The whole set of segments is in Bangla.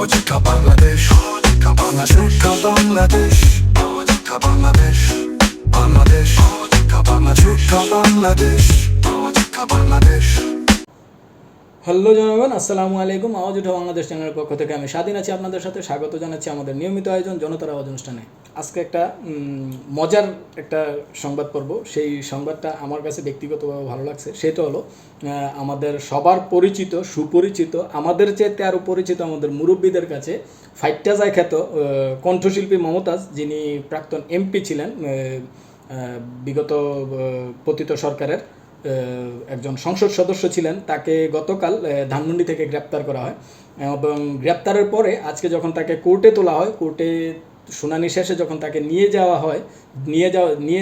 Sahojika Bangladesh, Sahojika Bangladesh, Sahojika Bangladesh, Bangladesh, Sahojika Bangladesh, Sahojika Bangladesh. Hello জনগণ, আসসালামু আলাইকুম। আওয়াজ উঠা বাংলাদেশ চ্যানেলের পক্ষ থেকে আমি স্বাধীন আছি আপনাদের সাথে। স্বাগত জানাচ্ছি আমাদের নিয়মিত আয়োজন জনতার আওয়াজ অনুষ্ঠানে। আজকে একটা মজার একটা সংবাদ পড়ব। সেই সংবাদটা আমার কাছে ব্যক্তিগতভাবে ভালো লাগছে। সেটা হলো আমাদের সবার পরিচিত, সুপরিচিত, আমাদের চেয়ে আরও পরিচিত আমাদের মুরব্বীদের কাছে ফাইটটা যায় খ্যাত কণ্ঠশিল্পী মমতাজ, যিনি প্রাক্তন এমপি ছিলেন বিগত পতিত সরকারের, একজন সংসদ সদস্য ছিলেন। তাকে গতকাল ধানমন্ডি থেকে গ্রেপ্তার করা হয় এবং গ্রেপ্তারের পরে আজকে যখন তাকে কোর্টে তোলা হয়, কোর্টে শুনানি শেষে যখন তাকে নিয়ে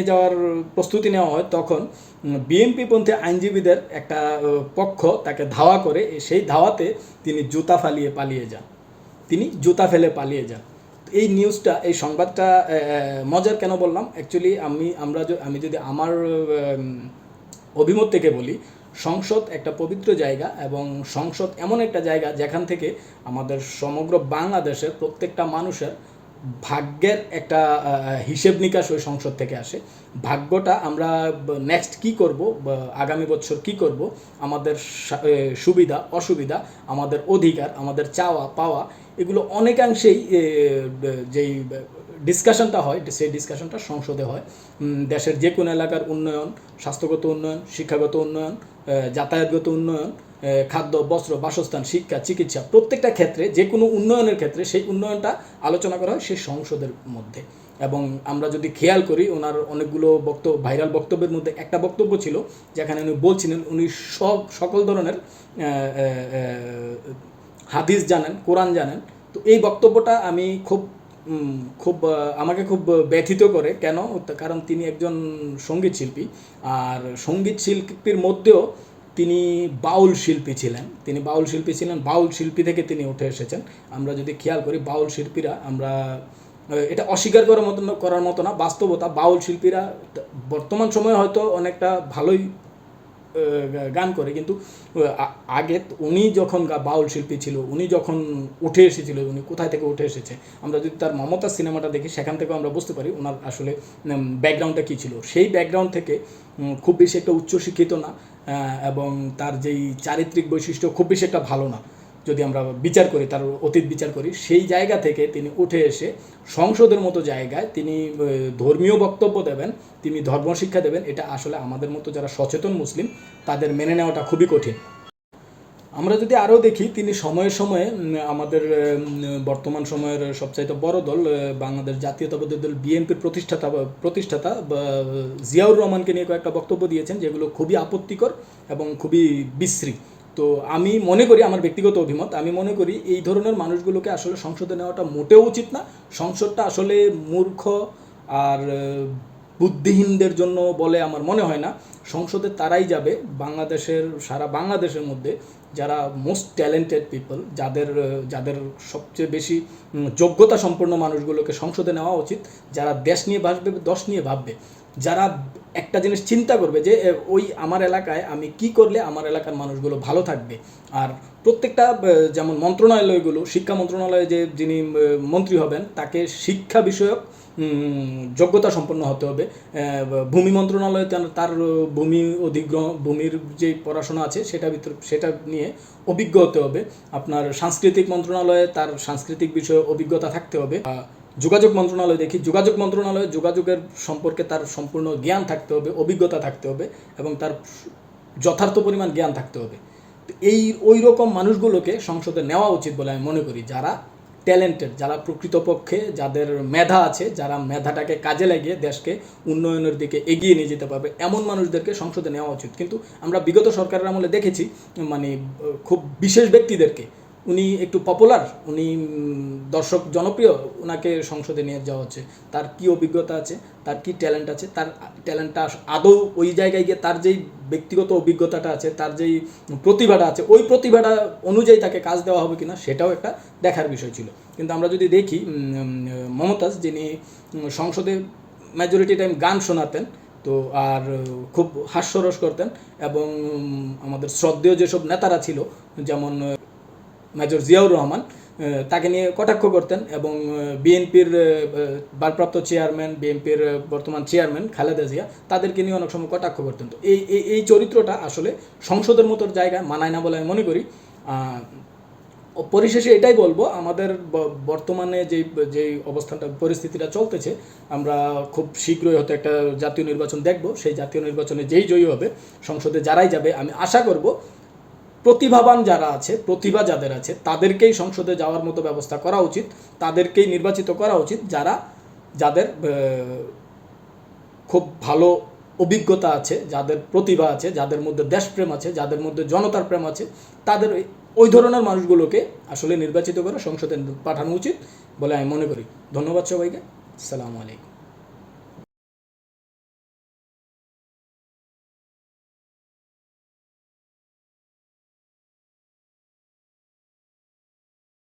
যাওয়ার প্রস্তুতি নেওয়া হয়, তখন বিএনপিপন্থী আইনজীবীদের একটা পক্ষ তাকে ধাওয়া করে। সেই ধাওয়াতে তিনি জুতা ফেলে পালিয়ে যান। এই নিউজটা, এই সংবাদটা মজার কেন বললাম, অ্যাকচুয়ালি আমি যদি আমার অভিমত থেকে বলি, সংসদ একটা পবিত্র জায়গা এবং সংসদ এমন একটা জায়গা যেখান থেকে আমাদের সমগ্র বাংলাদেশের প্রত্যেকটা মানুষের ভাগ্যের একটা হিসেব নিকাশ ওই সংসদ থেকে আসে। ভাগ্যটা আমরা নেক্সট কি করব, আগামী বছর কি করব, আমাদের সুবিধা অসুবিধা, আমাদের অধিকার, আমাদের চাওয়া পাওয়া, এগুলো অনেকাংশেই যেই ডিসকাশনটা হয়, সেই ডিসকাশনটা সংসদে হয়। দেশের যে কোনো এলাকার উন্নয়ন, স্বাস্থ্যগত উন্নয়ন, শিক্ষাগত উন্নয়ন, যাতায়াতগত উন্নয়ন, খাদ্য, বস্ত্র, বাসস্থান, শিক্ষা, চিকিৎসা, প্রত্যেকটা ক্ষেত্রে যে কোনো উন্নয়নের ক্ষেত্রে সেই উন্নয়নটা আলোচনা করা হয় সেই সংসদের মধ্যে। এবং আমরা যদি খেয়াল করি, ওনার অনেকগুলো ভাইরাল বক্তব্যের মধ্যে একটা বক্তব্য ছিল যেখানে উনি বলছিলেন উনি সকল ধরনের হাদিস জানেন, কোরআন জানেন। তো এই বক্তব্যটা আমি আমাকে খুব ব্যথিত করে। কেন? কারণ তিনি একজন সঙ্গীত শিল্পী, আর সঙ্গীত শিল্পীর মধ্যেও তিনি বাউল শিল্পী ছিলেন। বাউল শিল্পী থেকে তিনি উঠে এসেছেন। আমরা যদি খেয়াল করি, বাউল শিল্পীরা, আমরা এটা অস্বীকার করার মতো না, বাস্তবতা। বাউল শিল্পীরা বর্তমান সময়ে হয়তো অনেকটা ভালোই গান করে, কিন্তু আগে উনি যখন বাউল শিল্পী ছিল, উনি যখন উঠে এসেছিল, উনি কোথায় থেকে উঠে এসেছে, আমরা যদি তার মমতাজ সিনেমাটা দেখি, সেখান থেকেও আমরা বুঝতে পারি ওনার আসলে ব্যাকগ্রাউন্ডটা কী ছিল। সেই ব্যাকগ্রাউন্ড থেকে খুব বেশি একটা উচ্চশিক্ষিত না, এবং তার যেই চারিত্রিক বৈশিষ্ট্য খুব বেশি একটা ভালো না। যদি আমরা বিচার করি, তার অতীত বিচার করি, সেই জায়গা থেকে তিনি উঠে এসে সংসদের মতো জায়গায় তিনি ধর্মীয় বক্তব্য দেবেন, তিনি ধর্মশিক্ষা দেবেন। এটা আসলে আমাদের মতো যারা সচেতন মুসলিম তাদের মেনে নেওয়াটা খুবই কঠিন। আমরা যদি আরও দেখি, তিনি সময়ে সময়ে আমাদের বর্তমান সময়ের সবচাইতে বড় দল বাংলাদেশ জাতীয়তাবাদী দল বিএনপির প্রতিষ্ঠাতা জিয়াউর রহমানকে নিয়ে কয়েকটা বক্তব্য দিয়েছেন, যেগুলো খুবই আপত্তিকর এবং খুবই বিশ্রী। তো আমি মনে করি, আমার ব্যক্তিগত অভিমত, আমি মনে করি এই ধরনের মানুষগুলোকে আসলে সংসদে নেওয়াটা মোটেও উচিত না। সংসদটা আসলে মূর্খ আর বুদ্ধিহীনদের জন্য বলে আমার মনে হয় না। সংসদে তারাই যাবে সারা বাংলাদেশের মধ্যে যারা মোস্ট ট্যালেন্টেড পিপল, যাদের সবচেয়ে বেশি যোগ্যতা সম্পন্ন মানুষগুলোকে সংসদে নেওয়া উচিত, যারা দেশ নিয়ে ভাববে, যারা একটা জিনিস চিন্তা করবে যে ওই আমার এলাকায় আমি কি করলে আমার এলাকার মানুষগুলো ভালো থাকবে। আর প্রত্যেকটা, যেমন মন্ত্রণালয়গুলো, শিক্ষা মন্ত্রণালয়ে যিনি মন্ত্রী হবেন তাকে শিক্ষা বিষয়ক যোগ্যতা সম্পন্ন হতে হবে। ভূমি মন্ত্রণালয়ে তার ভূমির যে পড়াশোনা আছে সেটা নিয়ে অভিজ্ঞ হতে হবে। আপনার সাংস্কৃতিক মন্ত্রণালয়ে তার সাংস্কৃতিক বিষয়ে অভিজ্ঞতা থাকতে হবে। যোগাযোগ মন্ত্রণালয় দেখি, যোগাযোগের সম্পর্কে তার সম্পূর্ণ জ্ঞান থাকতে হবে, অভিজ্ঞতা থাকতে হবে এবং তার যথার্থ পরিমাণ জ্ঞান থাকতে হবে। ওই রকম মানুষগুলোকে সংসদে নেওয়া উচিত বলে আমি মনে করি, যারা ট্যালেন্টেড, যারা প্রকৃতপক্ষে যাদের মেধা আছে, যারা মেধাটাকে কাজে লাগিয়ে দেশকে উন্নয়নের দিকে এগিয়ে নিয়ে যেতে পারবে, এমন মানুষদেরকে সংসদে নেওয়া উচিত। কিন্তু আমরা বিগত সরকারের আমলে দেখেছি, মানে খুব বিশেষ ব্যক্তিদেরকে, উনি একটু পপুলার, উনি দর্শক জনপ্রিয়, ওনাকে সংসদে নিয়ে যাওয়া হচ্ছে। তার কি অভিজ্ঞতা আছে, তার কি ট্যালেন্ট আছে, তার ট্যালেন্টটা আদৌ ওই জায়গায় গিয়ে তার যেই ব্যক্তিগত অভিজ্ঞতাটা আছে, তার যেই প্রতিভাটা আছে, ওই প্রতিভাটা অনুযায়ী তাকে কাজ দেওয়া হবে কিনা, সেটাও একটা দেখার বিষয় ছিল। কিন্তু আমরা যদি দেখি, মমতাজ, যিনি সংসদে মেজরিটি টাইম গান শোনাতেন, তো আর খুব হাস্যরস করতেন, এবং আমাদের শ্রদ্ধেয় যেসব নেতারা ছিল, যেমন মেজর জিয়াউর রহমান, তাকে নিয়ে কটাক্ষ করতেন এবং বিএনপির ভারপ্রাপ্ত চেয়ারম্যান, বিএনপির বর্তমান চেয়ারম্যান খালেদা জিয়া, তাদেরকে নিয়ে অনেক সময় কটাক্ষ করতেন। তো এই চরিত্রটা আসলে সংসদের মতো জায়গায় মানায় না বলে আমি মনে করি। পরিশেষে এটাই বলবো, আমাদের বর্তমানে যেই অবস্থানটা, পরিস্থিতিটা চলতেছে, আমরা খুব শীঘ্রই হয়তো একটা জাতীয় নির্বাচন দেখব। সেই জাতীয় নির্বাচনে যেই জয়ী হবে, সংসদে যারাই যাবে, আমি আশা করব প্রতিভাবান যারা আছে, প্রতিভা যাদের আছে, তাদেরকেই সংসদে যাওয়ার মতো ব্যবস্থা করা উচিত, তাদেরকেই নির্বাচিত করা উচিত, যাদের খুব ভালো অভিজ্ঞতা আছে, যাদের প্রতিভা আছে, যাদের মধ্যে দেশপ্রেম আছে, যাদের মধ্যে জনতার প্রেম আছে, তাদের ওই ধরনের মানুষগুলোকে আসলে নির্বাচিত করে সংসদে পাঠানো উচিত বলে আমি মনে করি। ধন্যবাদ সবাইকে। আসসালামু আলাইকুম।